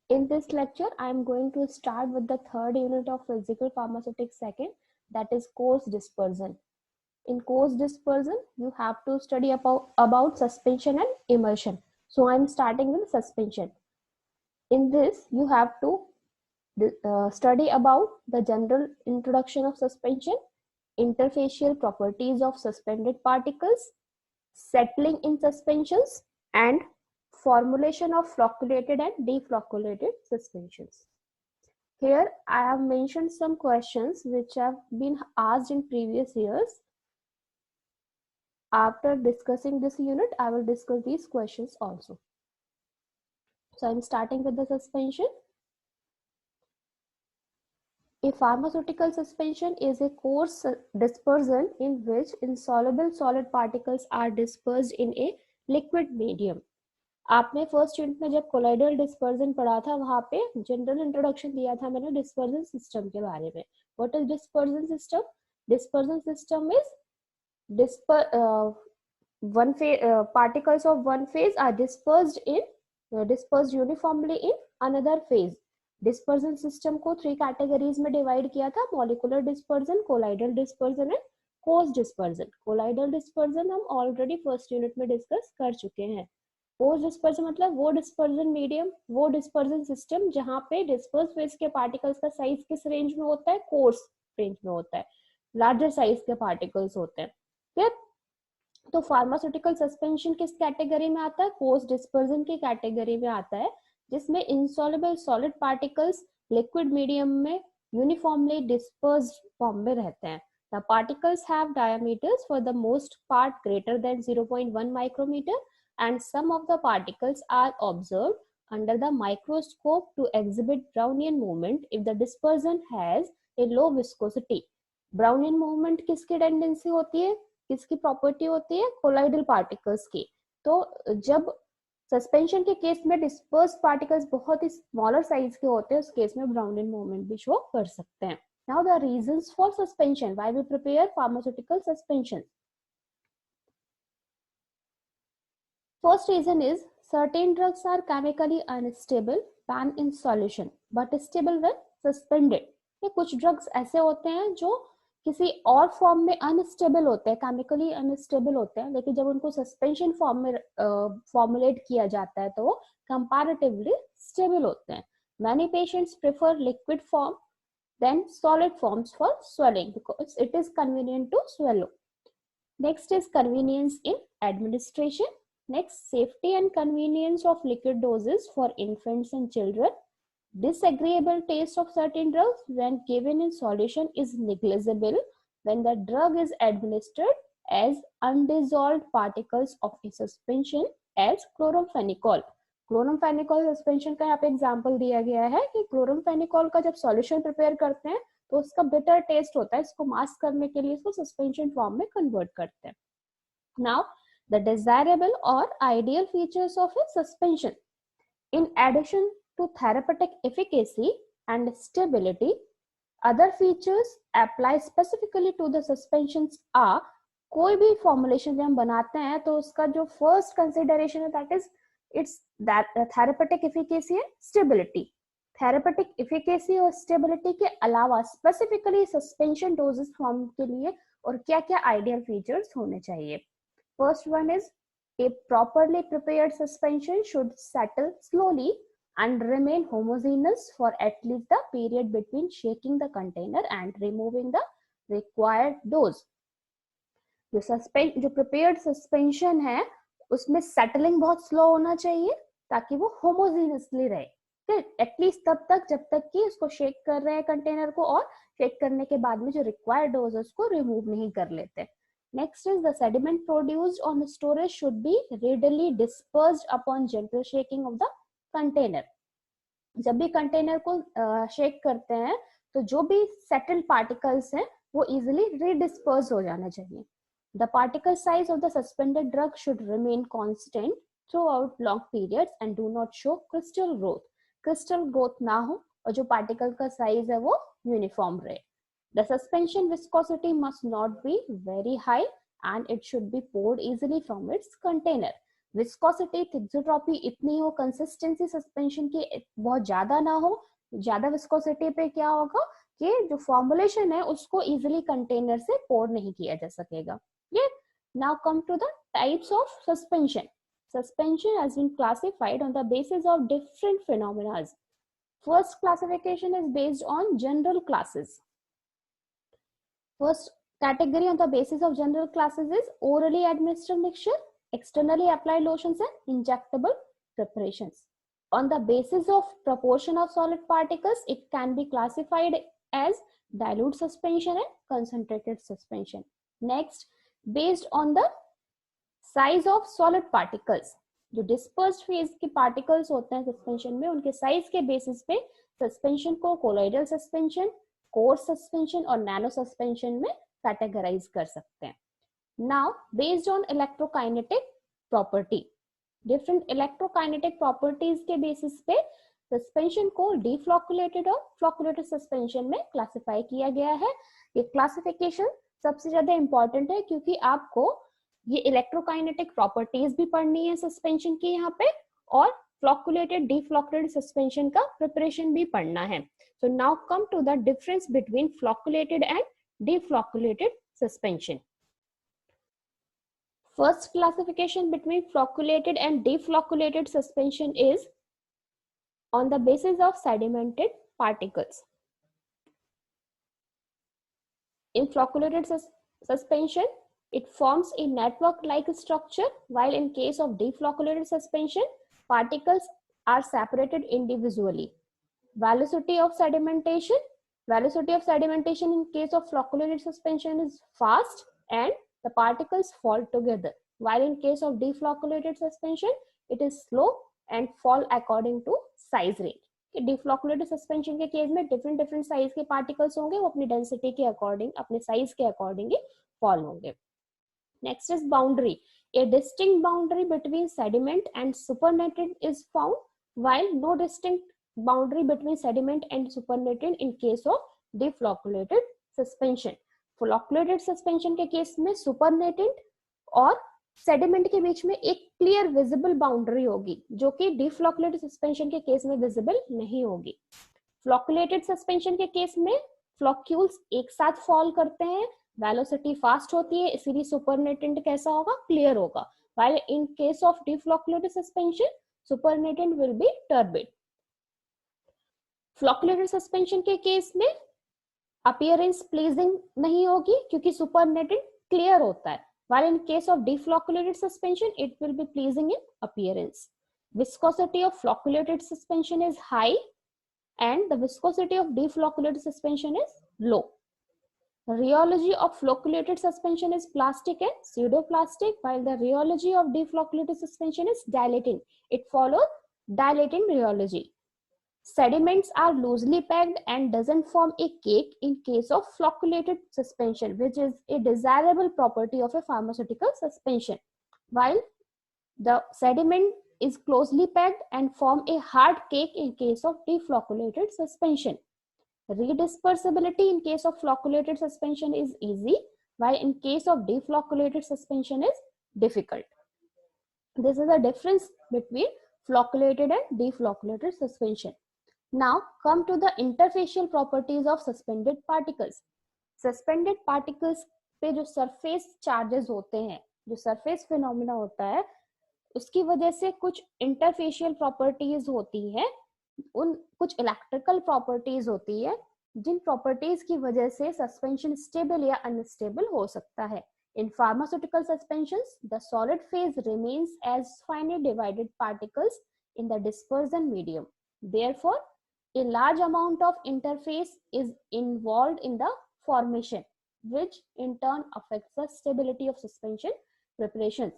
In this lecture, I am going to start with the third unit of physical pharmaceutics second, that is coarse dispersion. In coarse dispersion, you have to study about suspension and emulsion. So I am starting with suspension. In this, you have to study about the general introduction of suspension, interfacial properties of suspended particles, settling in suspensions, and formulation of flocculated and deflocculated suspensions. Here I have mentioned some questions which have been asked in previous years. After discussing this unit, I will discuss these questions also. So I'm starting with the suspension. A pharmaceutical suspension is a coarse dispersion in which insoluble solid particles are dispersed in a liquid medium. आपने first unit में जब colloidal dispersion पढ़ा था वहां पे general introduction दिया था मैंने डिस्पर्जन सिस्टम के बारे में. What is dispersion system? Dispersion system is particles of one phase are dispersed uniformly in another phase. Dispersion system को 3 कैटेगरीज में डिवाइड किया था: molecular dispersion, colloidal dispersion and coarse dispersion. Colloidal dispersion हम already first unit में discuss कर चुके हैं. Coarse dispersion मतलब वो डिस्पर्जन मीडियम, वो डिस्पर्जन सिस्टम जहां पे डिस्पर्स फेज के पार्टिकल्स का साइज किस रेंज में होता है? कोर्स रेंज में होता है, लार्जर साइज के पार्टिकल्स होते हैं. फिर तो फार्मास्यूटिकल सस्पेंशन किस कैटेगरी में आता है? कोर्स डिस्पर्जन की कैटेगरी में आता है, जिसमें insoluble solid particles liquid medium में यूनिफॉर्मली डिस्पर्स्ड फॉर्म में रहते हैं. The particles have diameters for the most part greater than 0.1 micrometer, and some of the particles are observed under the microscope to exhibit Brownian movement if the dispersion has a low viscosity. Brownian movement किसकी tendency होती है, किसकी property होती है? Colloidal particles की. तो जब suspension के केस में डिस्पर्स पार्टिकल्स बहुत ही स्मॉलर साइज के होते हैं, उस केस में ब्राउनियन मूवमेंट भी शो कर सकते हैं. Now the reasons for suspension, why we prepare pharmaceutical suspension. First reason is certain drugs are chemically unstable when in solution but stable when suspended. ये कुछ ड्रग्स ऐसे होते हैं जो किसी और फॉर्म में अनस्टेबल होते हैं, केमिकली अनस्टेबल होते हैं, लेकिन जब उनको सस्पेंशन फॉर्म में फॉर्मुलेट किया जाता है तो वो कंपैरेटिवली स्टेबल होते हैं. Many patients prefer liquid form than solid forms for swallowing because it is convenient to swallow. Next is convenience in administration. Next, safety and convenience of liquid doses for infants and children. Disagreeable taste of certain drugs when given in solution is negligible when the drug is administered as undissolved particles of a suspension as chloramphenicol. Chloramphenicol suspension का यहाँ पे example दिया गया है कि chloramphenicol का जब solution prepare करते हैं तो उसका बिटर टेस्ट होता है, इसको मास्क करने के लिए इसको सस्पेंशन फॉर्म में कन्वर्ट करते हैं. नाउ द डिजायरेबल और ideal features of a suspension. In addition to therapeutic efficacy and stability, other features apply specifically to the suspensions are. कोई भी फॉर्मुलेशन जब हम बनाते हैं तो उसका जो फर्स्ट कंसिडरेशन है that is it's that therapeutic efficacy and stability. Therapeutic efficacy और stability के अलावा specifically suspension doses form के लिए और क्या क्या ideal features होने चाहिए. First one is a properly prepared suspension should settle slowly and remain homogeneous for at least the period between shaking the container and removing the required dose. जो prepared suspension है उसमें settling बहुत slow होना चाहिए ताकि वो होमोजेनियसली रहे. At least तब तक जब तक कि उसको शेक कर रहे हैं कंटेनर को और शेक करने के बाद में जो रिक्वायर्ड डोज है उसको रिमूव नहीं कर लेते. Next is the sediment produced on storage should be readily dispersed upon gentle shaking of the container. जब भी कंटेनर को शेक करते हैं तो जो भी सेटल्ड पार्टिकल्स हैं वो इजिली रीडिस्पर्स हो जाना चाहिए. The particle size of the suspended drug should remain constant throughout long periods and do not show crystal growth. Crystal growth ना हो और जो particle का size है वो uniform रहे. The suspension viscosity must not be very high and it should be poured easily from its container. Viscosity, thixotropy इतनी हो, कंसिस्टेंसी सस्पेंशन की बहुत ज्यादा ना हो। ज्यादा विस्कोसिटी पे क्या होगा कि जो फॉर्मुलेशन है उसको इजिली कंटेनर से पोर नहीं किया जा सकेगा। ये now come to the types of suspension. Suspension has been classified on the basis of different phenomena. First classification is based on general classes. First category on the basis of general classes is orally administered mixture, externally applied lotions and injectable preparations. On the basis of proportion of solid particles, it can be classified as dilute suspension and concentrated suspension. Next, based on the size of solid particles, जो dispersed phase के particles होते हैं suspension में, उनके size के basis पे suspension को colloidal suspension, course suspension और नैनो सस्पेंशन में कैटेगराइज कर सकते हैं। Now based on electrokinetic property, different electrokinetic properties के बेसिस पे सस्पेंशन को डिफ्लॉकुलेटेड और फ्लॉकुलेटेड सस्पेंशन में क्लासिफाई किया गया है। ये क्लासिफिकेशन सबसे ज्यादा इंपॉर्टेंट है क्योंकि आपको ये इलेक्ट्रोकाइनेटिक प्रॉपर्टीज भी पढ़नी है सस्पेंशन की यहाँ पे, और फ्लॉकुलेटेड डिफ्लॉकुलेटेड सस्पेंशन का प्रिपरेशन भी पढ़ना है। So now come to the difference between flocculated and deflocculated suspension. First classification between flocculated and deflocculated suspension is on the basis of sedimented particles. In flocculated suspension, it forms a network-like structure, while in case of deflocculated suspension, particles are separated individually. Velocity of sedimentation in case of flocculated suspension is fast and the particles fall together, while in case of deflocculated suspension, it is slow and fall according to size range. Deflocculated suspension के case में different size के particles होंगे, वो अपनी density के according, अपने size के according ही फॉल होंगे। Next is boundary. A distinct boundary between sediment and supernatant is found, while no distinct boundary between sediment and supernatant in case of deflocculated suspension. Flocculated suspension के case में supernatant और sediment के बीच में एक clear visible boundary होगी, जो कि डिफ्लॉकुलेटेड suspension के केस में विजिबल नहीं होगी। फ्लॉकुलेटेड सस्पेंशन के केस में फ्लॉक्यूल्स एक साथ फॉल करते हैं, वेलोसिटी फास्ट होती है, इसीलिए सुपरनेटेंट कैसा होगा, क्लियर होगा। while in case of deflocculated suspension, supernatant will be turbid. Flocculated suspension के केस में अपीयरेंस प्लीजिंग नहीं होगी क्योंकि सुपरनेटेड क्लियर होता है, while in case of deflocculated suspension it will be pleasing in appearance. Viscosity of flocculated suspension is high and the viscosity of deflocculated suspension is low. Rheology of flocculated suspension is plastic and pseudoplastic, while the rheology of deflocculated suspension is dilating. It follows dilating rheology. Sediments are loosely packed and doesn't form a cake in case of flocculated suspension, which is a desirable property of a pharmaceutical suspension, while the sediment is closely packed and form a hard cake in case of deflocculated suspension. Redispersibility in case of flocculated suspension is easy, while in case of deflocculated suspension is difficult. This is the difference between flocculated and deflocculated suspension. Now come to the interfacial properties of suspended particles. Suspended particles पे जो surface charges होते हैं, जो surface phenomena होता है, उसकी वजह से कुछ interfacial properties होती है, उन कुछ इलेक्ट्रिकल प्रॉपर्टीज होती है, जिन प्रॉपर्टीज की वजह से सस्पेंशन स्टेबल या अनस्टेबल हो सकता है। In pharmaceutical suspensions the solid phase remains as finely divided particles in the dispersion medium, therefore a large amount of interface is involved in the formation, which in turn affects the stability of suspension preparations.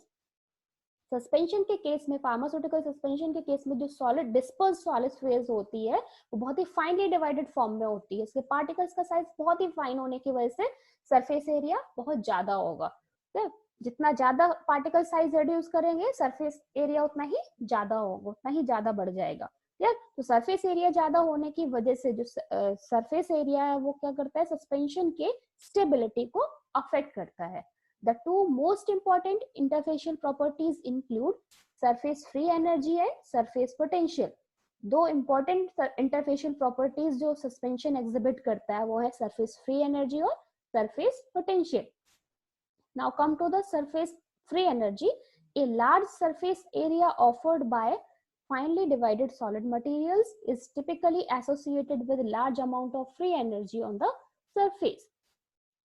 Suspension के case में, pharmaceutical suspension के case में जो solid disperse solid phase होती है वो बहुत ही finally divided form में होती है। इसके पार्टिकल्स का साइज बहुत ही फाइन होने की वजह से सरफेस एरिया बहुत ज्यादा होगा। तो जितना ज्यादा पार्टिकल साइज रिड्यूस करेंगे सरफेस एरिया उतना ही ज्यादा होगा, उतना ही ज्यादा बढ़ जाएगा। तो सरफेस एरिया ज्यादा होने की वजह से जो सरफेस एरिया है वो क्या करता है, सस्पेंशन के स्टेबिलिटी को अफेक्ट करता है। The two most important interfacial properties include surface free energy and surface potential. दो important interfacial properties जो suspension exhibit करता है वो है surface free energy और surface potential. Now come to the surface free energy. A large surface area offered by finely divided solid materials is typically associated with large amount of free energy on the surface.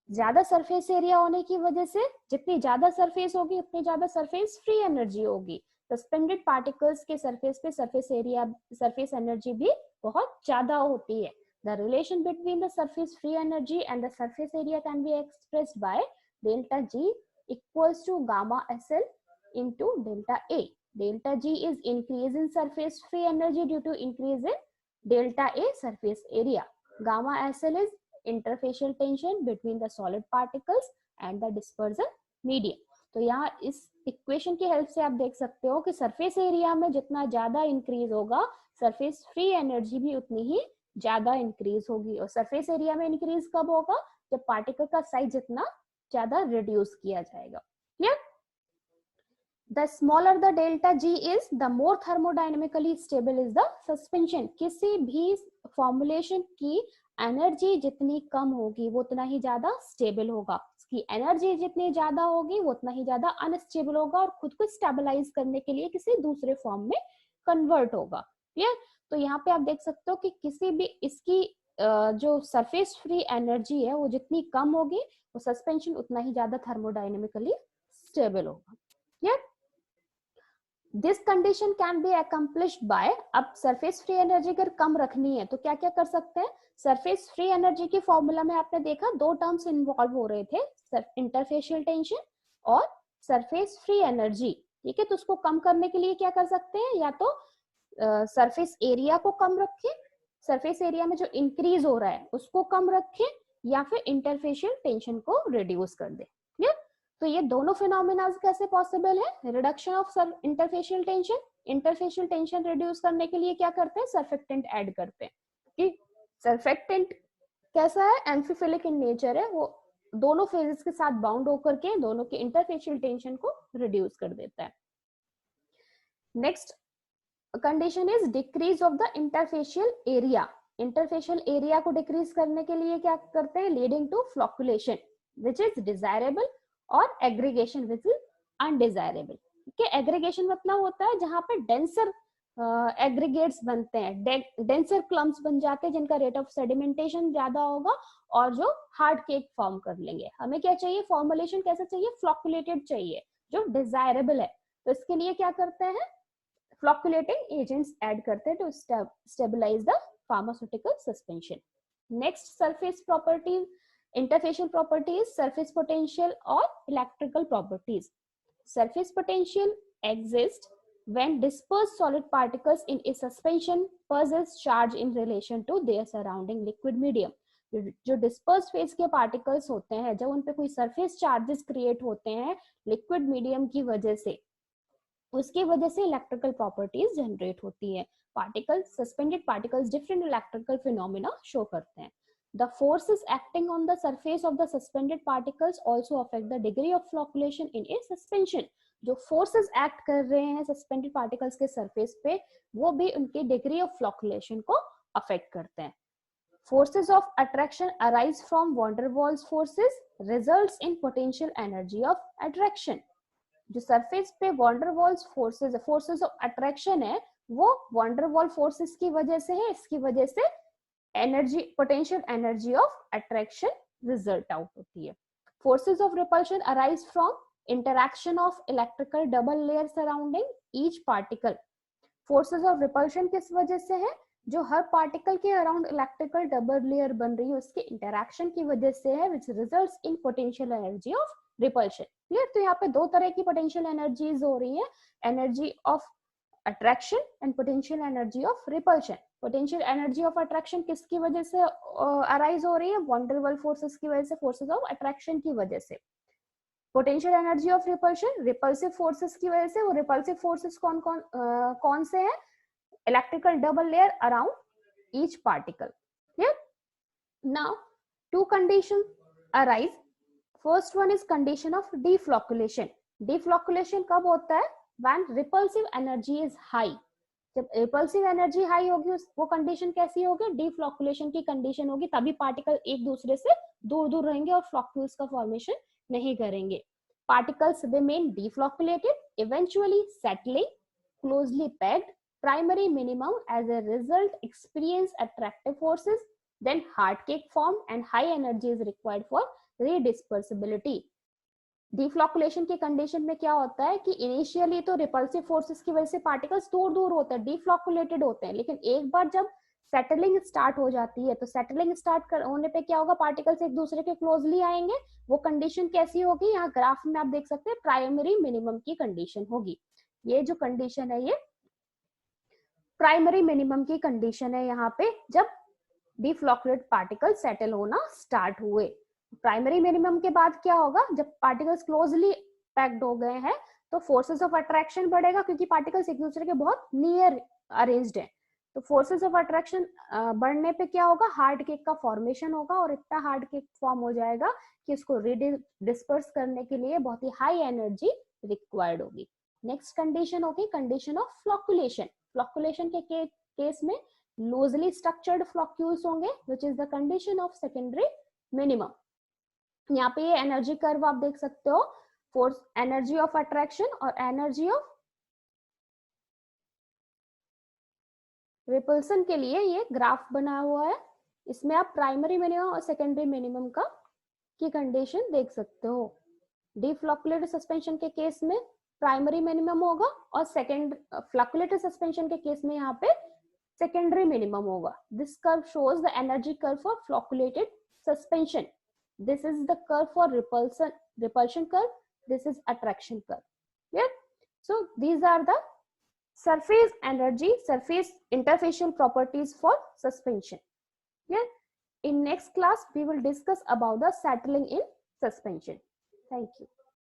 ज्यादा surface area होने की वजह से जितनी ज्यादा surface होगी उतनी ज्यादा सरफेस फ्री एनर्जी होगी. सस्पेंडेड पार्टिकल्स के सरफेस पे सरफेस एनर्जी भी बहुत ज्यादा होती है. The relation between the surface free energy and the surface area can be expressed by delta G equals to gamma SL into delta A. Delta G is increase in surface free energy due to increase in delta A surface area. Gamma SL is interfacial tension between the solid particles and the dispersion medium. तो यहाँ इस equation की help से आप देख सकते हो कि सरफेस एरिया में जितना ज्यादा इंक्रीज होगा सरफेस फ्री एनर्जी भी उतनी ही ज्यादा इंक्रीज होगी. और सरफेस एरिया में इंक्रीज कब होगा? जब पार्टिकल का साइज जितना ज्यादा रिड्यूस किया जाएगा. Clear? The smaller the delta G is, the more thermodynamically stable is the suspension. किसी भी फॉर्मुलेशन की एनर्जी जितनी कम होगी वो उतना ही ज्यादा स्टेबल होगा. उसकी एनर्जी जितनी ज्यादा होगी वो उतना ही ज्यादा अनस्टेबल होगा और खुद को स्टेबलाइज करने के लिए किसी दूसरे फॉर्म में कन्वर्ट होगा. क्लियर? तो यहाँ पे आप देख सकते हो कि किसी भी इसकी जो सरफेस फ्री एनर्जी है वो जितनी कम होगी वो सस्पेंशन उतना ही ज्यादा थर्मोडायनेमिकली स्टेबल होगा. Clear? This condition can be accomplished by, अब सरफेस फ्री एनर्जी अगर कम रखनी है तो क्या क्या कर सकते हैं? सरफेस फ्री एनर्जी की फॉर्मूला में आपने देखा दो टर्म्स इन्वॉल्व हो रहे थे, इंटरफेशियल टेंशन और सरफेस फ्री एनर्जी. ठीक है, तो उसको कम करने के लिए क्या कर सकते हैं? या तो सरफेस एरिया को कम रखें, सरफेस एरिया में जो इंक्रीज हो रहा है उसको कम रखें, या फिर इंटरफेशियल टेंशन को रिड्यूस कर दे. क्लियर? तो ये दोनों फिनोमेना कैसे पॉसिबल है? Reduction of interfacial tension. Interfacial tension reduce करने के लिए क्या करते हैं? सर्फेक्टेंट ऐड करते हैं. कि सर्फेक्टेंट कैसा है? एम्फीफिलिक इन नेचर है, वो दोनों फेजेस के साथ बाउंड होकर के दोनों के इंटरफेशियल टेंशन को रिड्यूस कर देता है. Next condition is decrease of the interfacial area. Interfacial area को डिक्रीज करने के लिए क्या करते हैं? Leading to flocculation which is desirable और एग्रीगेशन विच इज अनडिजायरेबल. ठीक है, एग्रीगेशन मतलब होता है जहां पे डेंसर एग्रीगेट्स बनते हैं, डेंसर क्लम्प्स बन जाते हैं जिनका रेट ऑफ सेडिमेंटेशन ज्यादा होगा और जो हार्ड केक फॉर्म कर लेंगे. हमें क्या चाहिए? फॉर्मुलेशन कैसा चाहिए? फ्लॉकुलेटेड चाहिए जो डिजायरेबल है. तो इसके लिए क्या करते हैं? फ्लॉकुलेटिंग एजेंट्स ऐड करते हैं to stabilize the pharmaceutical suspension. Next surface properties, interfacial properties, surface potential or electrical properties. Surface potential exists when dispersed solid particles in a suspension possess charge in relation to their surrounding liquid medium. जो dispersed phase के particles होते हैं, जब उन पे कोई surface charges create होते हैं liquid medium की वजह से, उसकी वजह से electrical properties generate होती है. Particles, suspended particles different electrical phenomena show करते हैं. The forces acting on the surface of the suspended particles also affect the degree of flocculation in a suspension. जो forces act कर रहे हैं suspended particles के surface पे वो भी उनके degree of flocculation को affect करते हैं. Forces of attraction arise from van der Waals forces results in potential energy of attraction. जो surface पे van der Waals forces of attraction है वो van der Waals forces की वजह से है. इसकी वजह से energy, potential energy of attraction result out होती है. Forces of repulsion arise from interaction of electrical double layer surrounding each particle. Forces of repulsion किस वजह से है? जो हर पार्टिकल के अराउंड इलेक्ट्रिकल डबल लेयर बन रही है उसके इंटरैक्शन की वजह से है, which results in potential energy of repulsion. Clear? तो यहाँ पे दो तरह की पोटेंशियल एनर्जीज हो रही है, energy of attraction and potential energy of repulsion. Potential energy of attraction किसकी वजह से अराइज हो रही है? van der Waals फोर्सेस की वजह से, फोर्सेस ऑफ अट्रैक्शन की वजह से. Potential energy of repulsion repulsive forces की वजह से. वो रिपल्सिव फोर्सेस कौन से हैं? Electrical double layer around each particle. Clear? Now two condition arise. First one is condition of deflocculation. Deflocculation कब होता है? When repulsive energy is high. जब रिपल्सिव एनर्जी हाई होगी वो कंडीशन कैसी होगी? डिफ्लॉकुलेशन की कंडीशन होगी. तभी पार्टिकल एक दूसरे से दूर दूर रहेंगे और फ्लॉक्यूल्स का फॉर्मेशन नहीं करेंगे. Particles remain deflocculated, eventually settling, closely packed. Primary minimum as a result experience attractive forces, then hard cake form and high energy is required for redispersibility. डिफ्लॉकुलेशन की कंडीशन में क्या होता है कि इनिशियली तो रिपल्सिव फोर्सेस की वजह से पार्टिकल्स दूर दूर होते हैं, डिफ्लॉकुलेटेड होते हैं, लेकिन एक बार जब सेटलिंग स्टार्ट हो जाती है तो सेटलिंग स्टार्ट होने पे क्या होगा? पार्टिकल्स एक दूसरे के क्लोजली आएंगे. वो कंडीशन कैसी होगी? यहाँ ग्राफ में आप देख सकते हैं प्राइमरी मिनिमम की कंडीशन होगी. ये जो कंडीशन है ये प्राइमरी मिनिमम की कंडीशन है यहाँ पे जब डिफ्लॉकुलेट पार्टिकल सेटल होना स्टार्ट हुए. प्राइमरी मिनिमम के बाद क्या होगा? जब पार्टिकल्स क्लोजली पैक्ड हो गए हैं तो फोर्सेस ऑफ अट्रैक्शन बढ़ेगा क्योंकि पार्टिकल्स एक दूसरे के बहुत नियर अरेंज्ड है. तो फोर्सेस ऑफ अट्रैक्शन बढ़ने पे क्या होगा? हार्ड केक का फॉर्मेशन होगा और इतना हार्ड केक फॉर्म हो जाएगा कि उसको डिस्पर्स करने के लिए बहुत ही हाई एनर्जी रिक्वायर्ड होगी. नेक्स्ट कंडीशन होगी कंडीशन ऑफ फ्लॉकुलेशन. फ्लॉकुलेशन के केस में लूजली स्ट्रक्चर्ड फ्लॉक्यूल्स होंगे which is the condition of secondary minimum. यहाँ पे ये एनर्जी कर्व आप देख सकते हो, फोर्स एनर्जी ऑफ अट्रैक्शन और एनर्जी ऑफ रिपल्सन के लिए ये ग्राफ बना हुआ है. इसमें आप प्राइमरी मिनिमम और सेकेंडरी मिनिमम का की कंडीशन देख सकते हो. डिफ्लॉकुलेटेड सस्पेंशन के केस में प्राइमरी मिनिमम होगा और सेकेंड फ्लॉकुलेटेड सस्पेंशन के केस में यहाँ पे सेकेंडरी मिनिमम होगा. This curve shows the energy curve for flocculated suspension. This is the curve for repulsion curve. This is attraction curve. Yeah. So these are the surface energy, surface interfacial properties for suspension. Yeah. In next class we will discuss about the settling in suspension. Thank you.